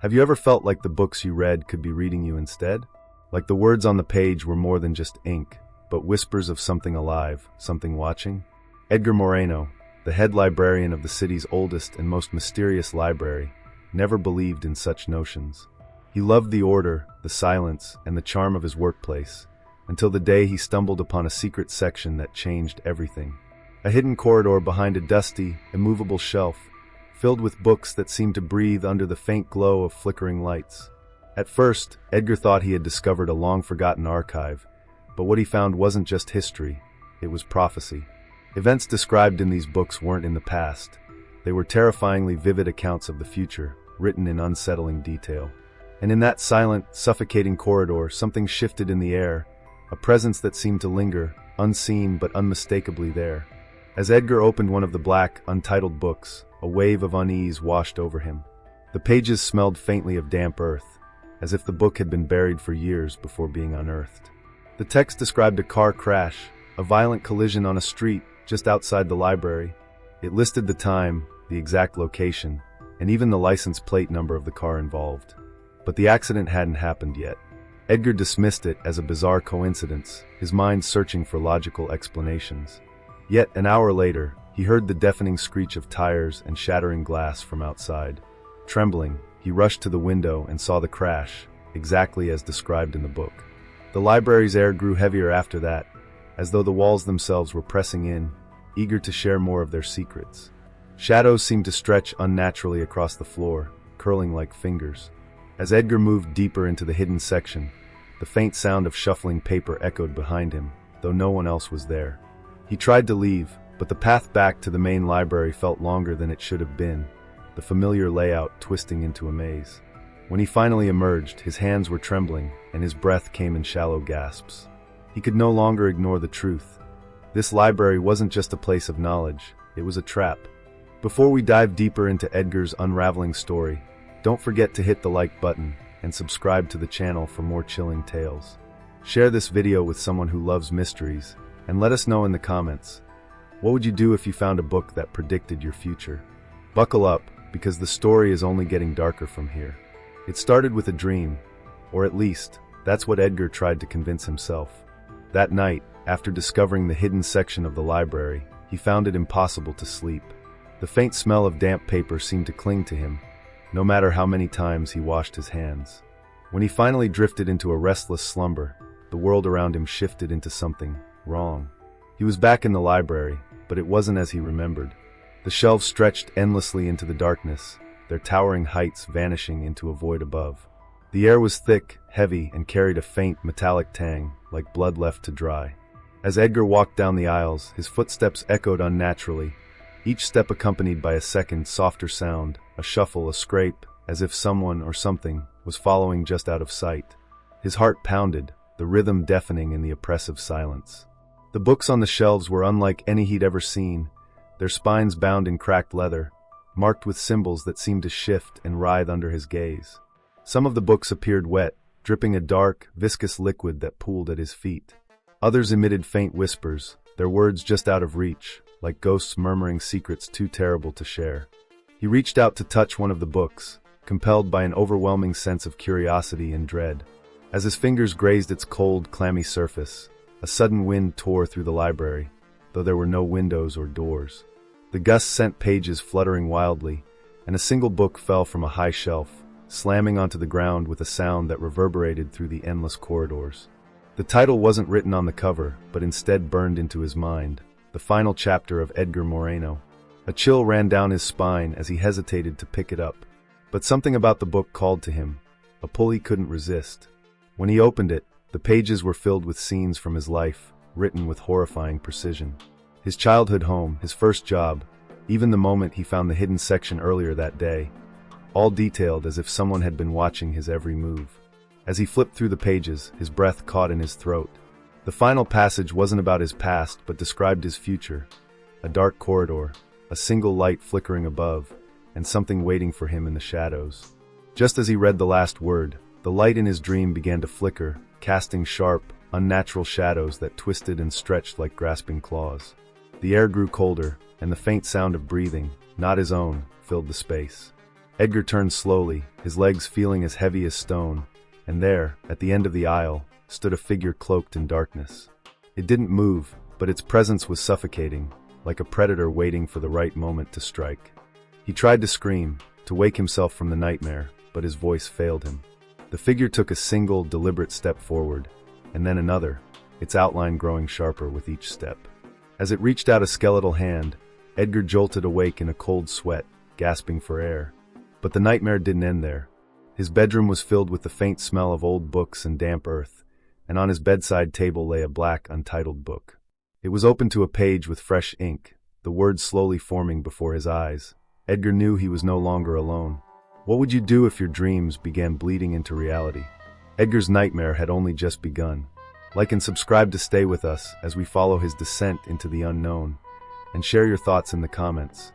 Have you ever felt like the books you read could be reading you instead? Like the words on the page were more than just ink, but whispers of something alive, something watching? Edgar Moreno, the head librarian of the city's oldest and most mysterious library, never believed in such notions. He loved the order, the silence, and the charm of his workplace, until the day he stumbled upon a secret section that changed everything. A hidden corridor behind a dusty, immovable shelf, filled with books that seemed to breathe under the faint glow of flickering lights. At first, Edgar thought he had discovered a long-forgotten archive, but what he found wasn't just history, it was prophecy. Events described in these books weren't in the past. They were terrifyingly vivid accounts of the future, written in unsettling detail. And in that silent, suffocating corridor, something shifted in the air, a presence that seemed to linger, unseen but unmistakably there. As Edgar opened one of the black, untitled books, a wave of unease washed over him. The pages smelled faintly of damp earth, as if the book had been buried for years before being unearthed. The text described a car crash, a violent collision on a street just outside the library. It listed the time, the exact location, and even the license plate number of the car involved. But the accident hadn't happened yet. Edgar dismissed it as a bizarre coincidence, his mind searching for logical explanations. Yet, an hour later, he heard the deafening screech of tires and shattering glass from outside. Trembling, he rushed to the window and saw the crash, exactly as described in the book. The library's air grew heavier after that, as though the walls themselves were pressing in, eager to share more of their secrets. Shadows seemed to stretch unnaturally across the floor, curling like fingers. As Edgar moved deeper into the hidden section, the faint sound of shuffling paper echoed behind him, though no one else was there. He tried to leave, but the path back to the main library felt longer than it should have been, the familiar layout twisting into a maze. When he finally emerged, his hands were trembling, and his breath came in shallow gasps. He could no longer ignore the truth. This library wasn't just a place of knowledge, it was a trap. Before we dive deeper into Edgar's unraveling story, don't forget to hit the like button and subscribe to the channel for more chilling tales. Share this video with someone who loves mysteries, and let us know in the comments, what would you do if you found a book that predicted your future? Buckle up, because the story is only getting darker from here. It started with a dream, or at least, that's what Edgar tried to convince himself. That night, after discovering the hidden section of the library, he found it impossible to sleep. The faint smell of damp paper seemed to cling to him, no matter how many times he washed his hands. When he finally drifted into a restless slumber, the world around him shifted into something wrong. He was back in the library, but it wasn't as he remembered. The shelves stretched endlessly into the darkness, their towering heights vanishing into a void above. The air was thick, heavy, and carried a faint, metallic tang, like blood left to dry. As Edgar walked down the aisles, his footsteps echoed unnaturally, each step accompanied by a second, softer sound, a shuffle, a scrape, as if someone or something was following just out of sight. His heart pounded, the rhythm deafening in the oppressive silence. The books on the shelves were unlike any he'd ever seen, their spines bound in cracked leather, marked with symbols that seemed to shift and writhe under his gaze. Some of the books appeared wet, dripping a dark, viscous liquid that pooled at his feet. Others emitted faint whispers, their words just out of reach, like ghosts murmuring secrets too terrible to share. He reached out to touch one of the books, compelled by an overwhelming sense of curiosity and dread. As his fingers grazed its cold, clammy surface, a sudden wind tore through the library, though there were no windows or doors. The gusts sent pages fluttering wildly, and a single book fell from a high shelf, slamming onto the ground with a sound that reverberated through the endless corridors. The title wasn't written on the cover, but instead burned into his mind, the final chapter of Edgar Moreno. A chill ran down his spine as he hesitated to pick it up. But something about the book called to him, a pull he couldn't resist. When he opened it, the pages were filled with scenes from his life, written with horrifying precision. His childhood home, his first job, even the moment he found the hidden section earlier that day, all detailed as if someone had been watching his every move. As he flipped through the pages, his breath caught in his throat. The final passage wasn't about his past, but described his future. A dark corridor, a single light flickering above, and something waiting for him in the shadows. Just as he read the last word, the light in his dream began to flicker, casting sharp, unnatural shadows that twisted and stretched like grasping claws. The air grew colder, and the faint sound of breathing, not his own, filled the space. Edgar turned slowly, his legs feeling as heavy as stone, and there, at the end of the aisle, stood a figure cloaked in darkness. It didn't move, but its presence was suffocating, like a predator waiting for the right moment to strike. He tried to scream, to wake himself from the nightmare, but his voice failed him. The figure took a single, deliberate step forward, and then another, its outline growing sharper with each step. As it reached out a skeletal hand, Edgar jolted awake in a cold sweat, gasping for air. But the nightmare didn't end there. His bedroom was filled with the faint smell of old books and damp earth, and on his bedside table lay a black, untitled book. It was open to a page with fresh ink, the words slowly forming before his eyes. Edgar knew he was no longer alone. What would you do if your dreams began bleeding into reality? Edgar's nightmare had only just begun. Like and subscribe to stay with us as we follow his descent into the unknown, and share your thoughts in the comments.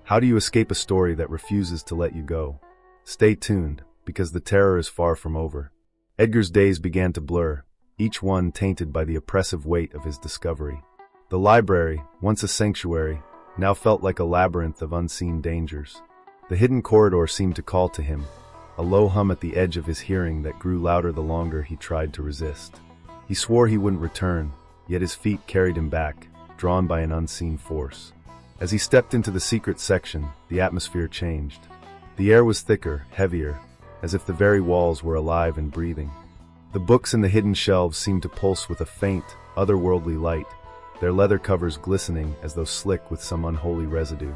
How do you escape a story that refuses to let you go? Stay tuned, because the terror is far from over. Edgar's days began to blur, each one tainted by the oppressive weight of his discovery. The library, once a sanctuary, now felt like a labyrinth of unseen dangers. The hidden corridor seemed to call to him, a low hum at the edge of his hearing that grew louder the longer he tried to resist. He swore he wouldn't return, yet his feet carried him back, drawn by an unseen force. As he stepped into the secret section, the atmosphere changed. The air was thicker, heavier, as if the very walls were alive and breathing. The books in the hidden shelves seemed to pulse with a faint, otherworldly light, their leather covers glistening as though slick with some unholy residue.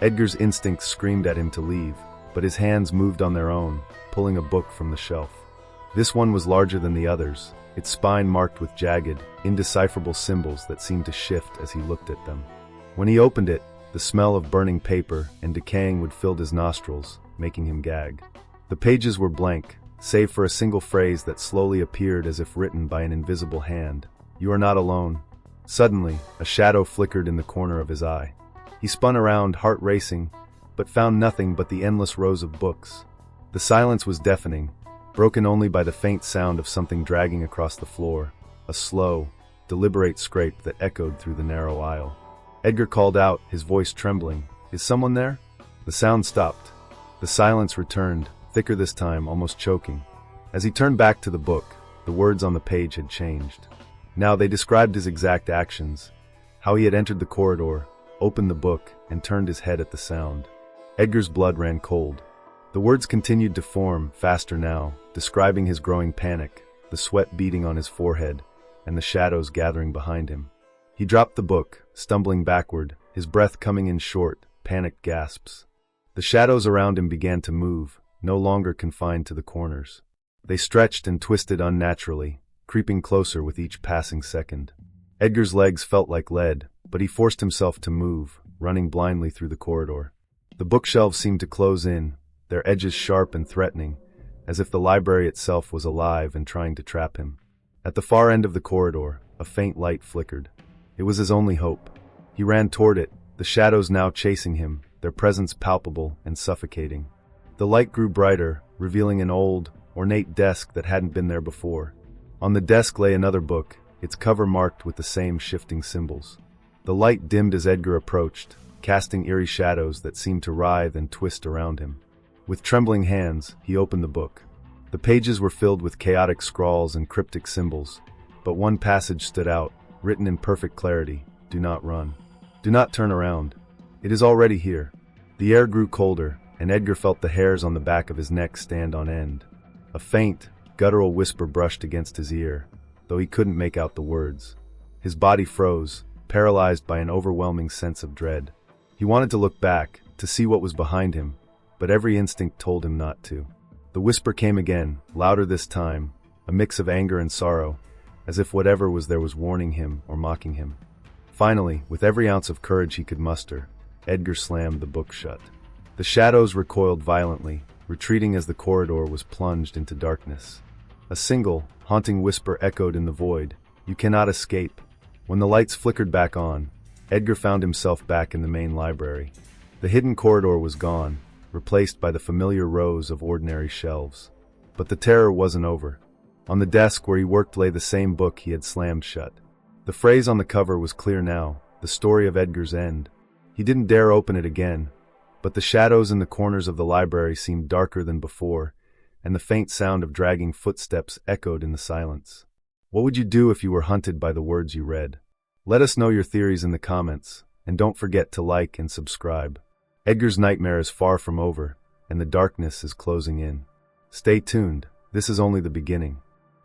Edgar's instincts screamed at him to leave, but his hands moved on their own, pulling a book from the shelf. This one was larger than the others, its spine marked with jagged, indecipherable symbols that seemed to shift as he looked at them. When he opened it, the smell of burning paper and decaying wood filled his nostrils, making him gag. The pages were blank, save for a single phrase that slowly appeared as if written by an invisible hand. "You are not alone." Suddenly, a shadow flickered in the corner of his eye. He spun around, heart racing, but found nothing but the endless rows of books. The silence was deafening, broken only by the faint sound of something dragging across the floor, a slow, deliberate scrape that echoed through the narrow aisle. Edgar called out, his voice trembling, "Is someone there?" The sound stopped. The silence returned, thicker this time, almost choking. As he turned back to the book, the words on the page had changed. Now they described his exact actions, how he had entered the corridor, opened the book, and turned his head at the sound. Edgar's blood ran cold. The words continued to form, faster now, describing his growing panic, the sweat beading on his forehead, and the shadows gathering behind him. He dropped the book, stumbling backward, his breath coming in short, panicked gasps. The shadows around him began to move, no longer confined to the corners. They stretched and twisted unnaturally, creeping closer with each passing second. Edgar's legs felt like lead, but he forced himself to move, running blindly through the corridor. The bookshelves seemed to close in, their edges sharp and threatening, as if the library itself was alive and trying to trap him. At the far end of the corridor, a faint light flickered. It was his only hope. He ran toward it, the shadows now chasing him, their presence palpable and suffocating. The light grew brighter, revealing an old, ornate desk that hadn't been there before. On the desk lay another book, its cover marked with the same shifting symbols. The light dimmed as Edgar approached, casting eerie shadows that seemed to writhe and twist around him. With trembling hands, he opened the book. The pages were filled with chaotic scrawls and cryptic symbols, but one passage stood out, written in perfect clarity: "Do not run. Do not turn around. It is already here." The air grew colder, and Edgar felt the hairs on the back of his neck stand on end. A faint, guttural whisper brushed against his ear, though he couldn't make out the words. His body froze, paralyzed by an overwhelming sense of dread. He wanted to look back, to see what was behind him, but every instinct told him not to. The whisper came again, louder this time, a mix of anger and sorrow, as if whatever was there was warning him or mocking him. Finally, with every ounce of courage he could muster, Edgar slammed the book shut. The shadows recoiled violently, retreating as the corridor was plunged into darkness. A single, haunting whisper echoed in the void, "You cannot escape." When the lights flickered back on, Edgar found himself back in the main library. The hidden corridor was gone, replaced by the familiar rows of ordinary shelves. But the terror wasn't over. On the desk where he worked lay the same book he had slammed shut. The phrase on the cover was clear now, the story of Edgar's end. He didn't dare open it again, but But the shadows in the corners of the library seemed darker than before, and the faint sound of dragging footsteps echoed in the silence. What would you do if you were hunted by the words you read? Let us know your theories in the comments, and don't forget to like and subscribe. Edgar's nightmare is far from over, and the darkness is closing in. Stay tuned, this is only the beginning.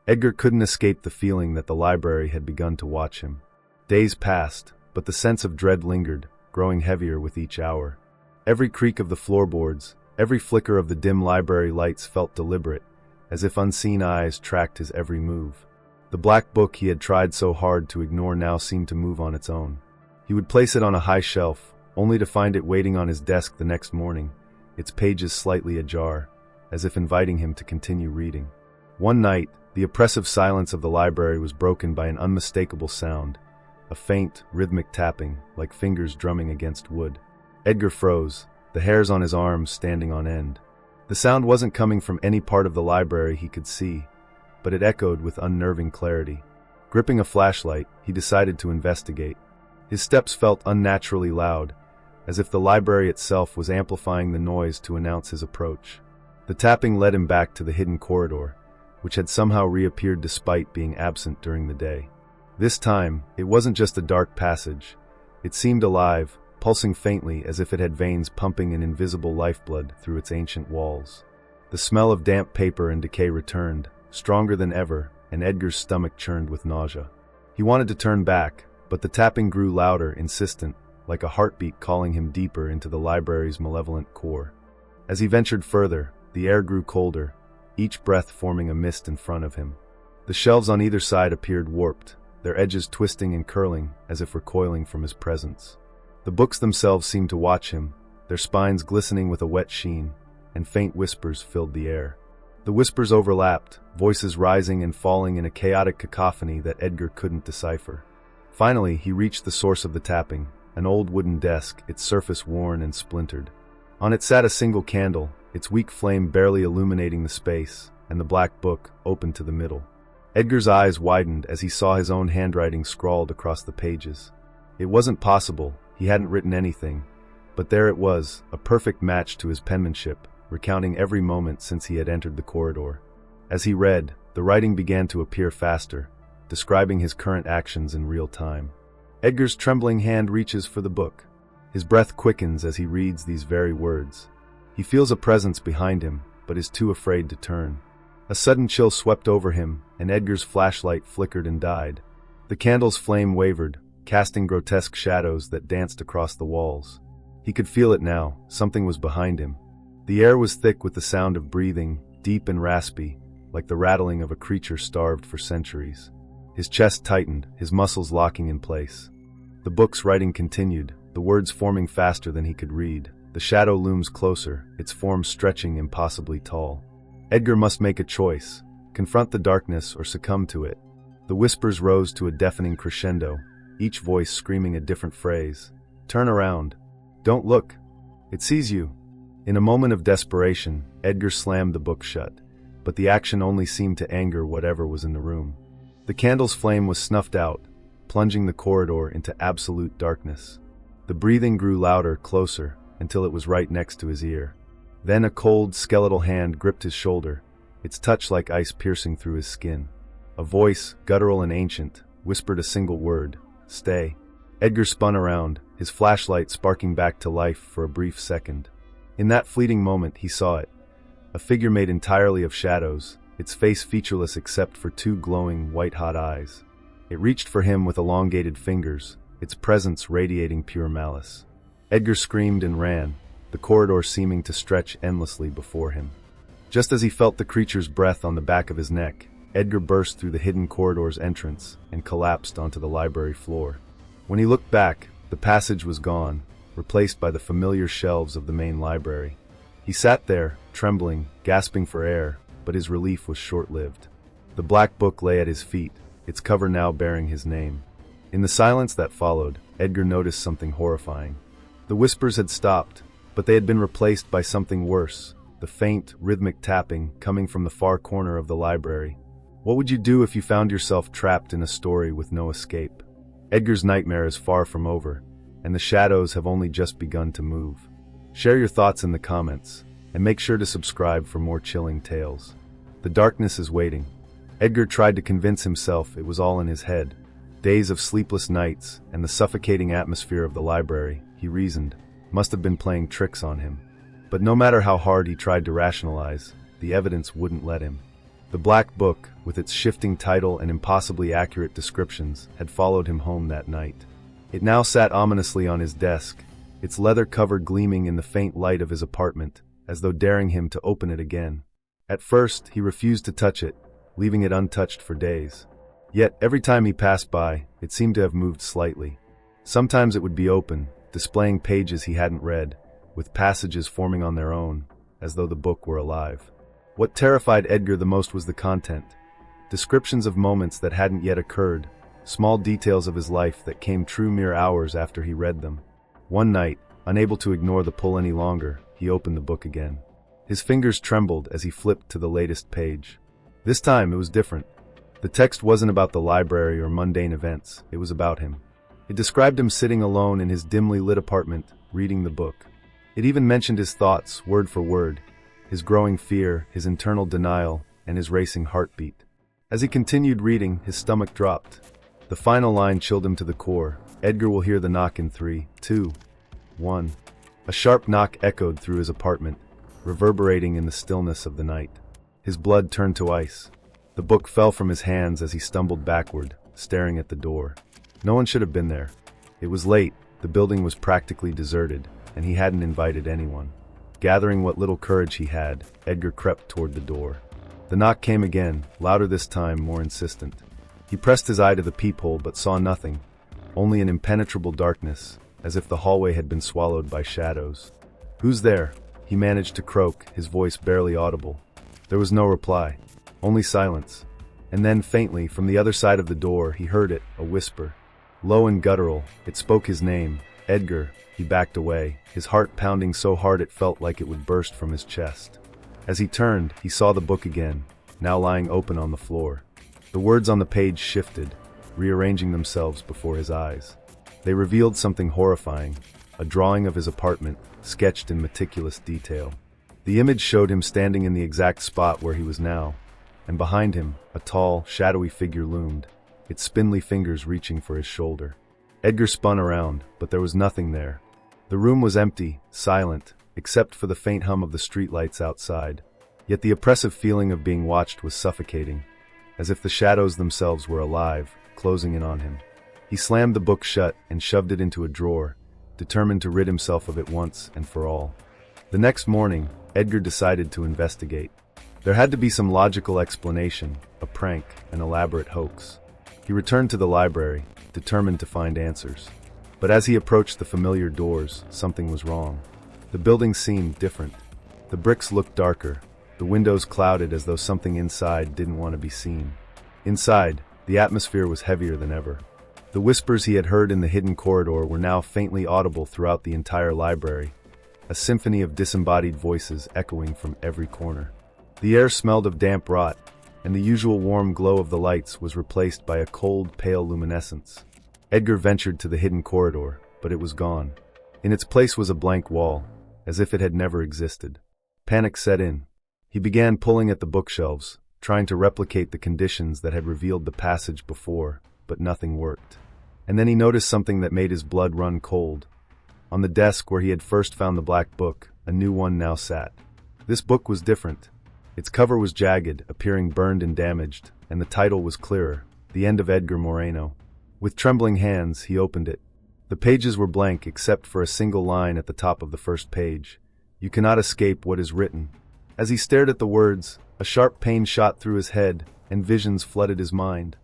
Edgar couldn't escape the feeling that the library had begun to watch him. Days passed, but the sense of dread lingered, growing heavier with each hour. Every creak of the floorboards, every flicker of the dim library lights felt deliberate, as if unseen eyes tracked his every move. The black book he had tried so hard to ignore now seemed to move on its own. He would place it on a high shelf, only to find it waiting on his desk the next morning, its pages slightly ajar, as if inviting him to continue reading. One night, the oppressive silence of the library was broken by an unmistakable sound, a faint, rhythmic tapping, like fingers drumming against wood. Edgar froze, the hairs on his arms standing on end. The sound wasn't coming from any part of the library he could see, but it echoed with unnerving clarity. Gripping a flashlight, he decided to investigate. His steps felt unnaturally loud, as if the library itself was amplifying the noise to announce his approach. The tapping led him back to the hidden corridor, which had somehow reappeared despite being absent during the day. This time, it wasn't just a dark passage. It seemed alive, pulsing faintly as if it had veins pumping an invisible lifeblood through its ancient walls. The smell of damp paper and decay returned, stronger than ever, and Edgar's stomach churned with nausea. He wanted to turn back, but the tapping grew louder, insistent, like a heartbeat calling him deeper into the library's malevolent core. As he ventured further, the air grew colder, each breath forming a mist in front of him. The shelves on either side appeared warped, their edges twisting and curling as if recoiling from his presence. The books themselves seemed to watch him, their spines glistening with a wet sheen, and faint whispers filled the air. The whispers overlapped, voices rising and falling in a chaotic cacophony that Edgar couldn't decipher. Finally, he reached the source of the tapping, an old wooden desk, its surface worn and splintered. On it sat a single candle, its weak flame barely illuminating the space, and the black book open to the middle. Edgar's eyes widened as he saw his own handwriting scrawled across the pages. It wasn't possible, he hadn't written anything, but there it was, a perfect match to his penmanship, recounting every moment since he had entered the corridor. As he read, the writing began to appear faster, describing his current actions in real time. Edgar's trembling hand reaches for the book. His breath quickens as he reads these very words. He feels a presence behind him, but is too afraid to turn. A sudden chill swept over him, and Edgar's flashlight flickered and died. The candle's flame wavered, casting grotesque shadows that danced across the walls. He could feel it now, something was behind him. The air was thick with the sound of breathing, deep and raspy, like the rattling of a creature starved for centuries. His chest tightened, his muscles locking in place. The book's writing continued, the words forming faster than he could read. The shadow looms closer, its form stretching impossibly tall. Edgar must make a choice, confront the darkness or succumb to it. The whispers rose to a deafening crescendo, each voice screaming a different phrase. Turn around. Don't look. It sees you. In a moment of desperation, Edgar slammed the book shut, but the action only seemed to anger whatever was in the room. The candle's flame was snuffed out, plunging the corridor into absolute darkness. The breathing grew louder, closer, until it was right next to his ear. Then a cold, skeletal hand gripped his shoulder, its touch like ice piercing through his skin. A voice, guttural and ancient, whispered a single word, "Stay." Edgar spun around, his flashlight sparking back to life for a brief second. In that fleeting moment, he saw it. A figure made entirely of shadows, its face featureless except for two glowing, white-hot eyes. It reached for him with elongated fingers, its presence radiating pure malice. Edgar screamed and ran, the corridor seeming to stretch endlessly before him. Just as he felt the creature's breath on the back of his neck, Edgar burst through the hidden corridor's entrance and collapsed onto the library floor. When he looked back, the passage was gone, replaced by the familiar shelves of the main library. He sat there, trembling, gasping for air, but his relief was short-lived. The black book lay at his feet, its cover now bearing his name. In the silence that followed, Edgar noticed something horrifying. The whispers had stopped, but they had been replaced by something worse, the faint, rhythmic tapping coming from the far corner of the library. What would you do if you found yourself trapped in a story with no escape? Edgar's nightmare is far from over, and the shadows have only just begun to move. Share your thoughts in the comments, and make sure to subscribe for more chilling tales. The darkness is waiting. Edgar tried to convince himself it was all in his head. Days of sleepless nights and the suffocating atmosphere of the library, he reasoned, must have been playing tricks on him. But no matter how hard he tried to rationalize, the evidence wouldn't let him. The black book, with its shifting title and impossibly accurate descriptions, had followed him home that night. It now sat ominously on his desk, its leather cover gleaming in the faint light of his apartment, as though daring him to open it again. At first, he refused to touch it, leaving it untouched for days. Yet, every time he passed by, it seemed to have moved slightly. Sometimes it would be open, displaying pages he hadn't read, with passages forming on their own, as though the book were alive. What terrified Edgar the most was the content. Descriptions of moments that hadn't yet occurred, small details of his life that came true mere hours after he read them. One night, unable to ignore the pull any longer, he opened the book again. His fingers trembled as he flipped to the latest page. This time it was different. The text wasn't about the library or mundane events, it was about him. It described him sitting alone in his dimly lit apartment, reading the book. It even mentioned his thoughts, word for word, his growing fear, his internal denial, and his racing heartbeat. As he continued reading, his stomach dropped. The final line chilled him to the core. Edgar will hear the knock in 3, 2, 1. A sharp knock echoed through his apartment, reverberating in the stillness of the night. His blood turned to ice. The book fell from his hands as he stumbled backward, staring at the door. No one should have been there. It was late, the building was practically deserted, and he hadn't invited anyone. Gathering what little courage he had, Edgar crept toward the door. The knock came again, louder this time, more insistent. He pressed his eye to the peephole but saw nothing, only an impenetrable darkness, as if the hallway had been swallowed by shadows. "Who's there?" he managed to croak, his voice barely audible. There was no reply, only silence. And then, faintly, from the other side of the door, he heard it, a whisper. Low and guttural, it spoke his name, Edgar. He backed away, his heart pounding so hard it felt like it would burst from his chest. As he turned, he saw the book again, now lying open on the floor. The words on the page shifted, rearranging themselves before his eyes. They revealed something horrifying, a drawing of his apartment, sketched in meticulous detail. The image showed him standing in the exact spot where he was now, and behind him, a tall, shadowy figure loomed, its spindly fingers reaching for his shoulder. Edgar spun around, but there was nothing there. The room was empty, silent, except for the faint hum of the streetlights outside. Yet the oppressive feeling of being watched was suffocating, as if the shadows themselves were alive, closing in on him. He slammed the book shut and shoved it into a drawer, determined to rid himself of it once and for all. The next morning, Edgar decided to investigate. There had to be some logical explanation, a prank, an elaborate hoax. He returned to the library, determined to find answers. But as he approached the familiar doors, something was wrong. The building seemed different. The bricks looked darker, the windows clouded as though something inside didn't want to be seen. Inside, the atmosphere was heavier than ever. The whispers he had heard in the hidden corridor were now faintly audible throughout the entire library, a symphony of disembodied voices echoing from every corner. The air smelled of damp rot, and the usual warm glow of the lights was replaced by a cold, pale luminescence. Edgar ventured to the hidden corridor, but it was gone. In its place was a blank wall, as if it had never existed. Panic set in. He began pulling at the bookshelves, trying to replicate the conditions that had revealed the passage before, but nothing worked. And then he noticed something that made his blood run cold. On the desk where he had first found the black book, a new one now sat. This book was different. Its cover was jagged, appearing burned and damaged, and the title was clearer, The End of Edgar Moreno. With trembling hands, he opened it. The pages were blank except for a single line at the top of the first page. You cannot escape what is written. As he stared at the words, a sharp pain shot through his head, and visions flooded his mind.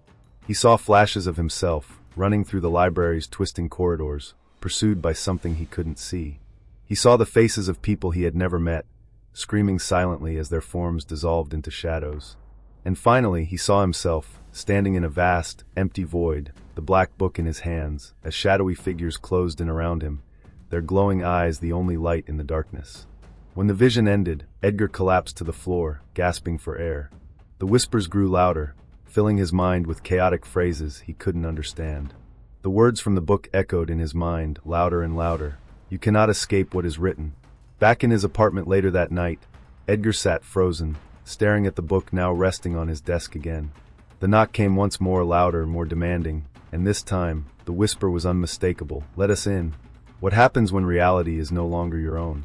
He saw flashes of himself, running through the library's twisting corridors, pursued by something he couldn't see. He saw the faces of people he had never met, screaming silently as their forms dissolved into shadows. And finally, he saw himself, standing in a vast, empty void, the black book in his hands, as shadowy figures closed in around him, their glowing eyes the only light in the darkness. When the vision ended, Edgar collapsed to the floor, gasping for air. The whispers grew louder, filling his mind with chaotic phrases he couldn't understand. The words from the book echoed in his mind, louder and louder. You cannot escape what is written. Back in his apartment later that night, Edgar sat frozen, staring at the book now resting on his desk again. The knock came once more, louder, more demanding, and this time, the whisper was unmistakable. "Let us in." What happens when reality is no longer your own?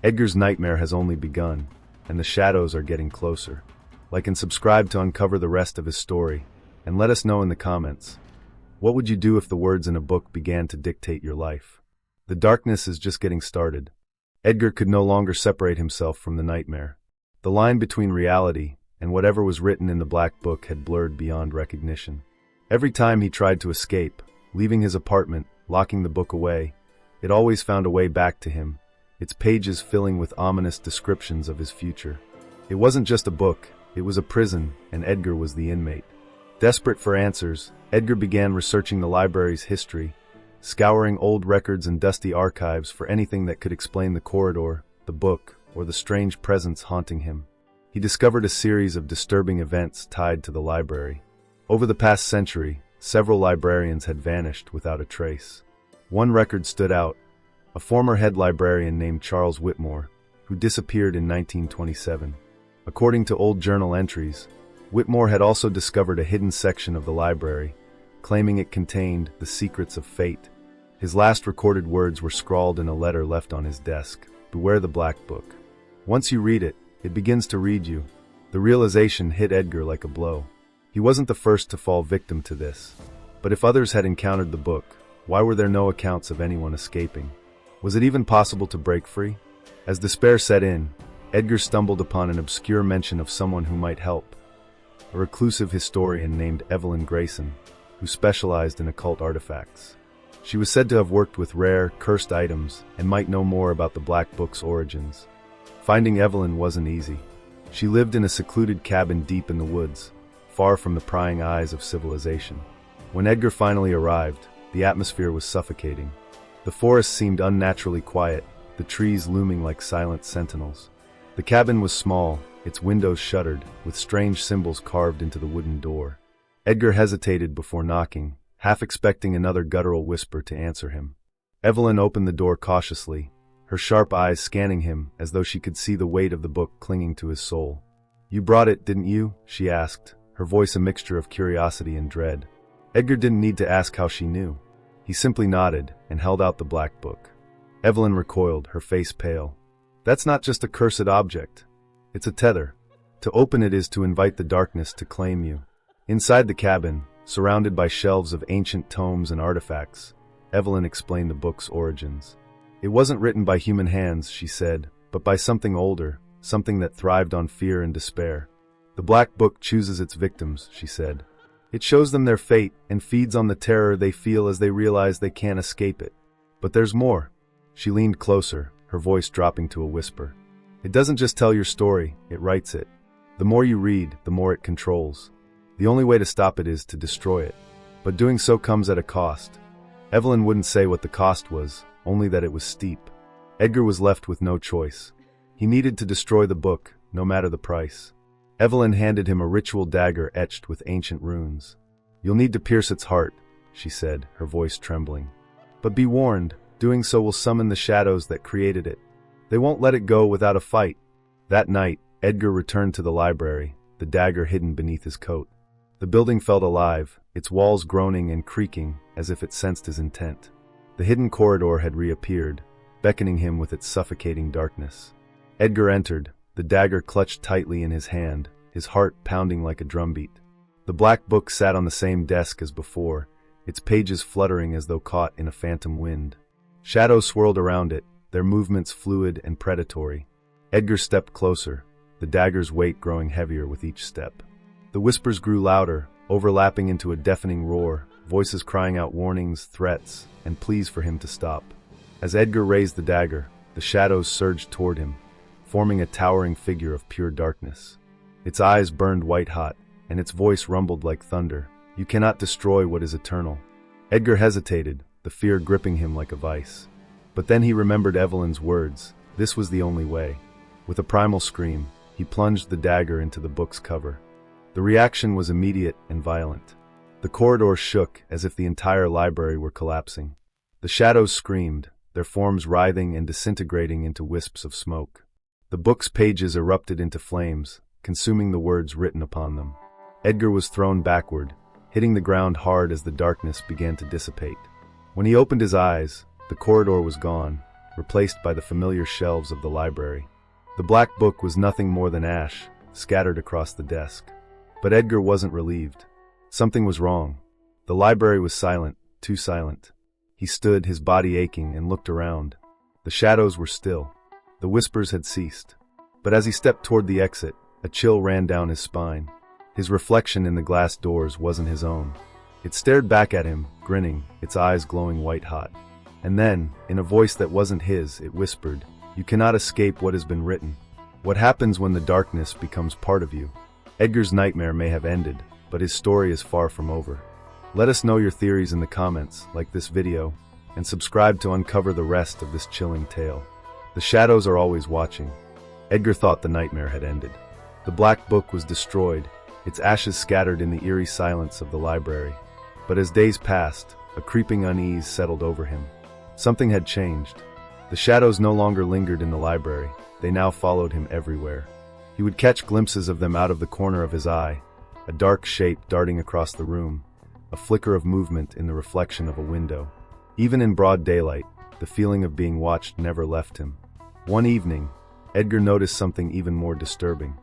Edgar's nightmare has only begun, and the shadows are getting closer. Like and subscribe to uncover the rest of his story, and let us know in the comments. What would you do if the words in a book began to dictate your life? The darkness is just getting started. Edgar could no longer separate himself from the nightmare. The line between reality and whatever was written in the black book had blurred beyond recognition. Every time he tried to escape, leaving his apartment, locking the book away, it always found a way back to him, its pages filling with ominous descriptions of his future. It wasn't just a book, it was a prison, and Edgar was the inmate. Desperate for answers, Edgar began researching the library's history, scouring old records and dusty archives for anything that could explain the corridor, the book, or the strange presence haunting him. He discovered a series of disturbing events tied to the library. Over the past century, several librarians had vanished without a trace. One record stood out, a former head librarian named Charles Whitmore, who disappeared in 1927. According to old journal entries, Whitmore had also discovered a hidden section of the library, claiming it contained the secrets of fate. His last recorded words were scrawled in a letter left on his desk: "Beware the Black Book. Once you read it, it begins to read you." The realization hit Edgar like a blow. He wasn't the first to fall victim to this. But if others had encountered the book, why were there no accounts of anyone escaping? Was it even possible to break free? As despair set in, Edgar stumbled upon an obscure mention of someone who might help. A reclusive historian named Evelyn Grayson, who specialized in occult artifacts. She was said to have worked with rare, cursed items and might know more about the Black Book's origins. Finding Evelyn wasn't easy. She lived in a secluded cabin deep in the woods, far from the prying eyes of civilization. When Edgar finally arrived, the atmosphere was suffocating. The forest seemed unnaturally quiet, the trees looming like silent sentinels. The cabin was small, its windows shuttered, with strange symbols carved into the wooden door. Edgar hesitated before knocking, half expecting another guttural whisper to answer him. Evelyn opened the door cautiously, her sharp eyes scanning him as though she could see the weight of the book clinging to his soul. "You brought it, didn't you?" she asked, her voice a mixture of curiosity and dread. Edgar didn't need to ask how she knew. He simply nodded and held out the black book. Evelyn recoiled, her face pale. "That's not just a cursed object. It's a tether. To open it is to invite the darkness to claim you." Inside the cabin, surrounded by shelves of ancient tomes and artifacts, Evelyn explained the book's origins. "It wasn't written by human hands," she said, "but by something older, something that thrived on fear and despair. The Black Book chooses its victims," she said. "It shows them their fate and feeds on the terror they feel as they realize they can't escape it. But there's more." She leaned closer, her voice dropping to a whisper. "It doesn't just tell your story, it writes it. The more you read, the more it controls. The only way to stop it is to destroy it. But doing so comes at a cost." Evelyn wouldn't say what the cost was, only that it was steep. Edgar was left with no choice. He needed to destroy the book, no matter the price. Evelyn handed him a ritual dagger etched with ancient runes. "You'll need to pierce its heart," she said, her voice trembling. "But be warned, doing so will summon the shadows that created it. They won't let it go without a fight." That night, Edgar returned to the library, the dagger hidden beneath his coat. The building felt alive, its walls groaning and creaking as if it sensed his intent. The hidden corridor had reappeared, beckoning him with its suffocating darkness. Edgar entered, the dagger clutched tightly in his hand, his heart pounding like a drumbeat. The black book sat on the same desk as before, its pages fluttering as though caught in a phantom wind. Shadows swirled around it, their movements fluid and predatory. Edgar stepped closer, the dagger's weight growing heavier with each step. The whispers grew louder, overlapping into a deafening roar, voices crying out warnings, threats, and pleas for him to stop. As Edgar raised the dagger, the shadows surged toward him, forming a towering figure of pure darkness. Its eyes burned white-hot, and its voice rumbled like thunder. "You cannot destroy what is eternal." Edgar hesitated, the fear gripping him like a vice. But then he remembered Evelyn's words. This was the only way. With a primal scream, he plunged the dagger into the book's cover. The reaction was immediate and violent. The corridor shook as if the entire library were collapsing. The shadows screamed, their forms writhing and disintegrating into wisps of smoke. The book's pages erupted into flames, consuming the words written upon them. Edgar was thrown backward, hitting the ground hard as the darkness began to dissipate. When he opened his eyes, the corridor was gone, replaced by the familiar shelves of the library. The black book was nothing more than ash, scattered across the desk. But Edgar wasn't relieved. Something was wrong. The library was silent, too silent. He stood, his body aching, and looked around. The shadows were still. The whispers had ceased. But as he stepped toward the exit, a chill ran down his spine. His reflection in the glass doors wasn't his own. It stared back at him, grinning, its eyes glowing white-hot. And then, in a voice that wasn't his, it whispered, "You cannot escape what has been written. What happens when the darkness becomes part of you?" Edgar's nightmare may have ended, but his story is far from over. Let us know your theories in the comments, like this video, and subscribe to uncover the rest of this chilling tale. The shadows are always watching. Edgar thought the nightmare had ended. The black book was destroyed, its ashes scattered in the eerie silence of the library. But as days passed, a creeping unease settled over him. Something had changed. The shadows no longer lingered in the library, they now followed him everywhere. He would catch glimpses of them out of the corner of his eye, a dark shape darting across the room, a flicker of movement in the reflection of a window. Even in broad daylight, the feeling of being watched never left him. One evening, Edgar noticed something even more disturbing.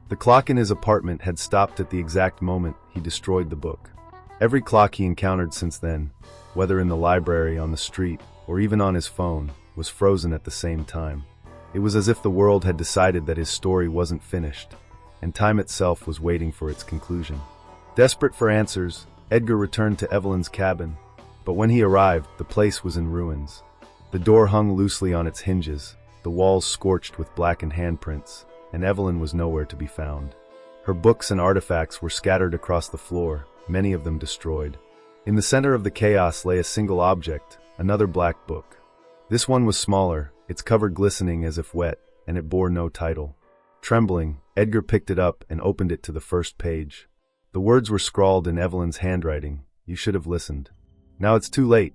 The clock in his apartment had stopped at the exact moment he destroyed the book. Every clock he encountered since then, whether in the library, on the street, or even on his phone, was frozen at the same time. It was as if the world had decided that his story wasn't finished, and time itself was waiting for its conclusion. Desperate for answers, Edgar returned to Evelyn's cabin, but when he arrived, the place was in ruins. The door hung loosely on its hinges, the walls scorched with blackened handprints, and Evelyn was nowhere to be found. Her books and artifacts were scattered across the floor, many of them destroyed. In the center of the chaos lay a single object, another black book. This one was smaller, its cover glistening as if wet, and it bore no title. Trembling, Edgar picked it up and opened it to the first page. The words were scrawled in Evelyn's handwriting, "You should have listened. Now it's too late."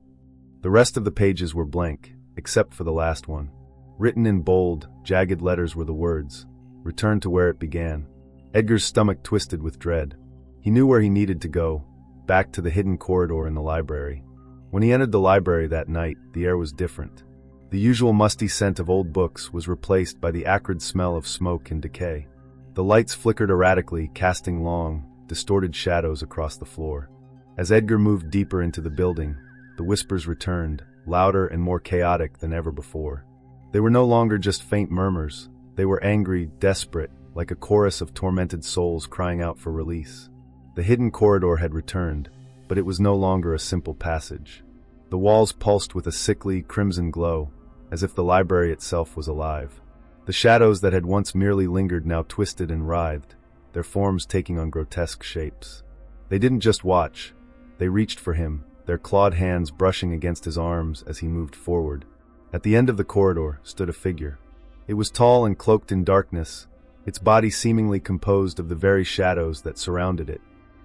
The rest of the pages were blank, except for the last one. Written in bold, jagged letters were the words, "Return to where it began." Edgar's stomach twisted with dread. He knew where he needed to go, back to the hidden corridor in the library. When he entered the library that night, the air was different. The usual musty scent of old books was replaced by the acrid smell of smoke and decay. The lights flickered erratically, casting long, distorted shadows across the floor. As Edgar moved deeper into the building, the whispers returned, louder and more chaotic than ever before. They were no longer just faint murmurs. They were angry, desperate, like a chorus of tormented souls crying out for release. The hidden corridor had returned, but it was no longer a simple passage. The walls pulsed with a sickly, crimson glow, as if the library itself was alive. The shadows that had once merely lingered now twisted and writhed, their forms taking on grotesque shapes. They didn't just watch, they reached for him, their clawed hands brushing against his arms as he moved forward. At the end of the corridor stood a figure. It was tall and cloaked in darkness, its body seemingly composed of the very shadows that surrounded it.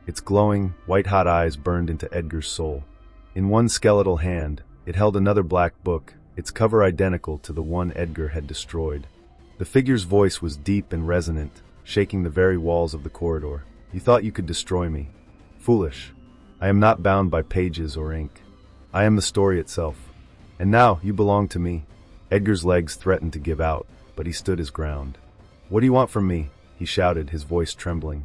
Its glowing, white-hot eyes burned into Edgar's soul. In one skeletal hand, it held another black book, its cover identical to the one Edgar had destroyed. The figure's voice was deep and resonant, shaking the very walls of the corridor. "You thought you could destroy me. Foolish. I am not bound by pages or ink. I am the story itself. And now you belong to me." Edgar's legs threatened to give out, but he stood his ground. "What do you want from me?" he shouted, his voice trembling.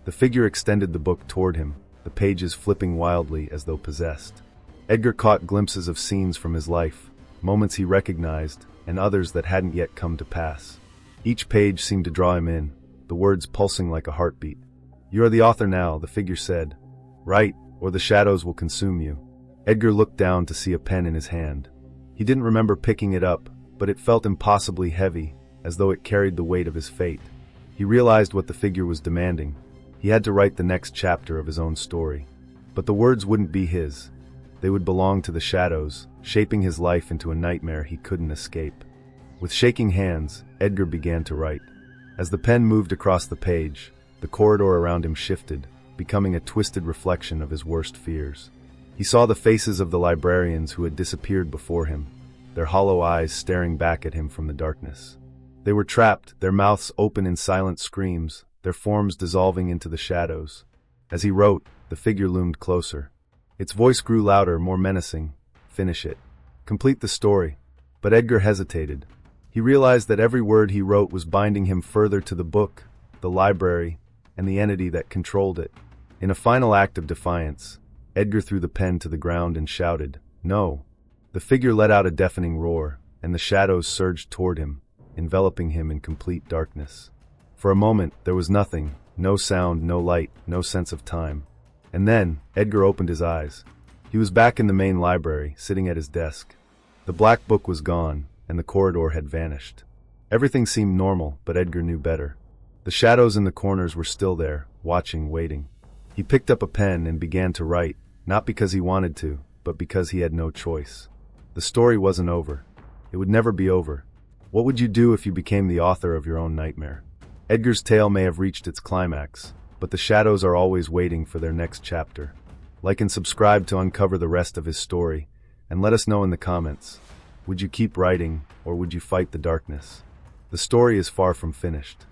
The figure extended the book toward him, the pages flipping wildly as though possessed. Edgar caught glimpses of scenes from his life, moments he recognized, and others that hadn't yet come to pass. Each page seemed to draw him in, the words pulsing like a heartbeat. "You are the author now," the figure said. "Write, or the shadows will consume you." Edgar looked down to see a pen in his hand. He didn't remember picking it up, but it felt impossibly heavy, as though it carried the weight of his fate. He realized what the figure was demanding. He had to write the next chapter of his own story. But the words wouldn't be his. They would belong to the shadows, shaping his life into a nightmare he couldn't escape. With shaking hands, Edgar began to write. As the pen moved across the page, the corridor around him shifted, becoming a twisted reflection of his worst fears. He saw the faces of the librarians who had disappeared before him, their hollow eyes staring back at him from the darkness. They were trapped, their mouths open in silent screams, their forms dissolving into the shadows. As he wrote, the figure loomed closer. Its voice grew louder, more menacing. Finish it. Complete the story. But Edgar hesitated. He realized that every word he wrote was binding him further to the book, the library, and the entity that controlled it. In a final act of defiance, Edgar threw the pen to the ground and shouted, "No!" The figure let out a deafening roar, and the shadows surged toward him, enveloping him in complete darkness. For a moment, there was nothing, no sound, no light, no sense of time. And then, Edgar opened his eyes. He was back in the main library, sitting at his desk. The black book was gone, and the corridor had vanished. Everything seemed normal, but Edgar knew better. The shadows in the corners were still there, watching, waiting. He picked up a pen and began to write, not because he wanted to, but because he had no choice. The story wasn't over. It would never be over. What would you do if you became the author of your own nightmare? Edgar's tale may have reached its climax, but the shadows are always waiting for their next chapter. Like and subscribe to uncover the rest of his story, and let us know in the comments. Would you keep writing, or would you fight the darkness? The story is far from finished.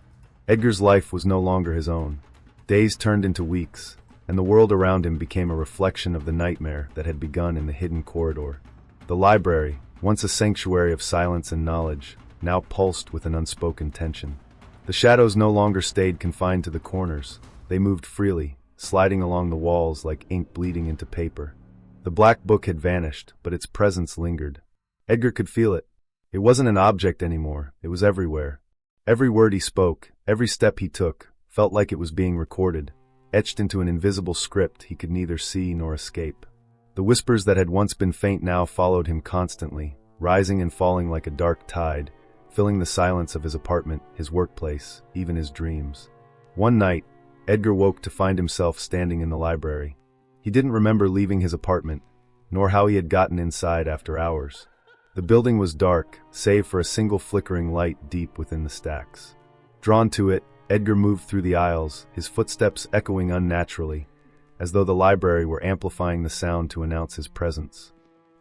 Edgar's life was no longer his own. Days turned into weeks, and the world around him became a reflection of the nightmare that had begun in the hidden corridor. The library, once a sanctuary of silence and knowledge, now pulsed with an unspoken tension. The shadows no longer stayed confined to the corners. They moved freely, sliding along the walls like ink bleeding into paper. The black book had vanished, but its presence lingered. Edgar could feel it. It wasn't an object anymore, it was everywhere. Every word he spoke, every step he took, felt like it was being recorded, etched into an invisible script he could neither see nor escape. The whispers that had once been faint now followed him constantly, rising and falling like a dark tide, filling the silence of his apartment, his workplace, even his dreams. One night, Edgar woke to find himself standing in the library. He didn't remember leaving his apartment, nor how he had gotten inside after hours. The building was dark, save for a single flickering light deep within the stacks. Drawn to it, Edgar moved through the aisles, his footsteps echoing unnaturally, as though the library were amplifying the sound to announce his presence.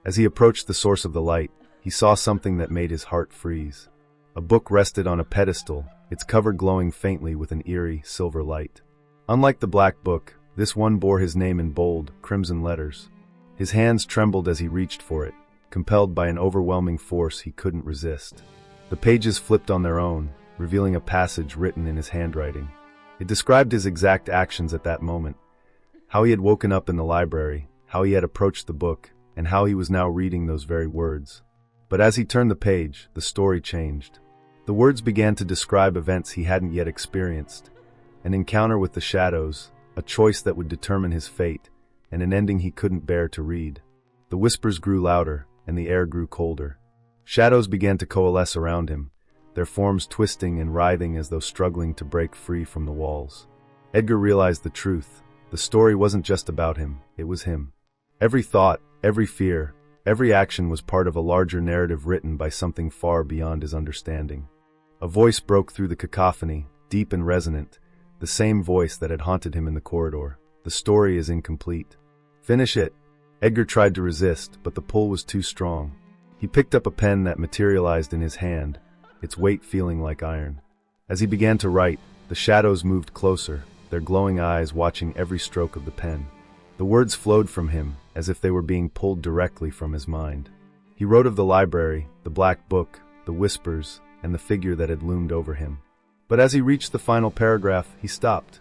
As he approached the source of the light, he saw something that made his heart freeze. A book rested on a pedestal, its cover glowing faintly with an eerie, silver light. Unlike the black book, this one bore his name in bold, crimson letters. His hands trembled as he reached for it, compelled by an overwhelming force he couldn't resist. The pages flipped on their own, revealing a passage written in his handwriting. It described his exact actions at that moment, how he had woken up in the library, how he had approached the book, and how he was now reading those very words. But as he turned the page, the story changed. The words began to describe events he hadn't yet experienced, an encounter with the shadows, a choice that would determine his fate, and an ending he couldn't bear to read. The whispers grew louder, and the air grew colder. Shadows began to coalesce around him, their forms twisting and writhing as though struggling to break free from the walls. Edgar realized the truth. The story wasn't just about him, it was him. Every thought, every fear, every action was part of a larger narrative written by something far beyond his understanding. A voice broke through the cacophony, deep and resonant, the same voice that had haunted him in the corridor. The story is incomplete. Finish it. Edgar tried to resist, but the pull was too strong. He picked up a pen that materialized in his hand, its weight feeling like iron. As he began to write, the shadows moved closer, their glowing eyes watching every stroke of the pen. The words flowed from him, as if they were being pulled directly from his mind. He wrote of the library, the black book, the whispers, and the figure that had loomed over him. But as he reached the final paragraph, he stopped.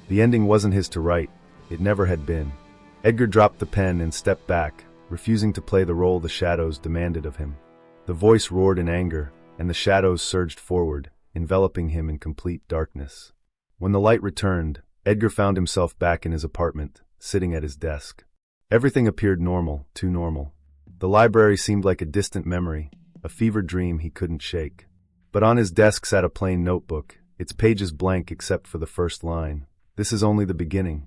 The ending wasn't his to write. It never had been. Edgar dropped the pen and stepped back, refusing to play the role the shadows demanded of him. The voice roared in anger, and the shadows surged forward, enveloping him in complete darkness. When the light returned, Edgar found himself back in his apartment, sitting at his desk. Everything appeared normal, too normal. The library seemed like a distant memory, a fevered dream he couldn't shake. But on his desk sat a plain notebook, its pages blank except for the first line. "This is only the beginning."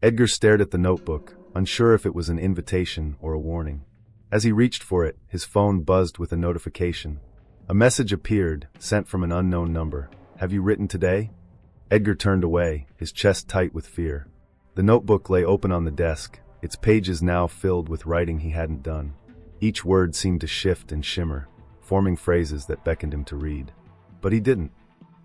Edgar stared at the notebook, unsure if it was an invitation or a warning. As he reached for it, his phone buzzed with a notification. A message appeared, sent from an unknown number. "Have you written today?" Edgar turned away, his chest tight with fear. The notebook lay open on the desk, its pages now filled with writing he hadn't done. Each word seemed to shift and shimmer, forming phrases that beckoned him to read. But he didn't.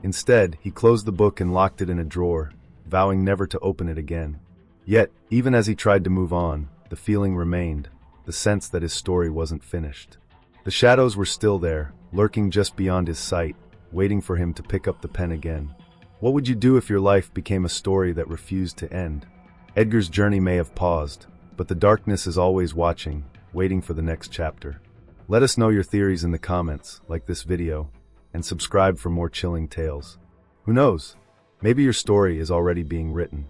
Instead, he closed the book and locked it in a drawer, vowing never to open it again. Yet, even as he tried to move on, the feeling remained, the sense that his story wasn't finished. The shadows were still there, lurking just beyond his sight, waiting for him to pick up the pen again. What would you do if your life became a story that refused to end? Edgar's journey may have paused, but the darkness is always watching, waiting for the next chapter. Let us know your theories in the comments, like this video, and subscribe for more chilling tales. Who knows? Maybe your story is already being written.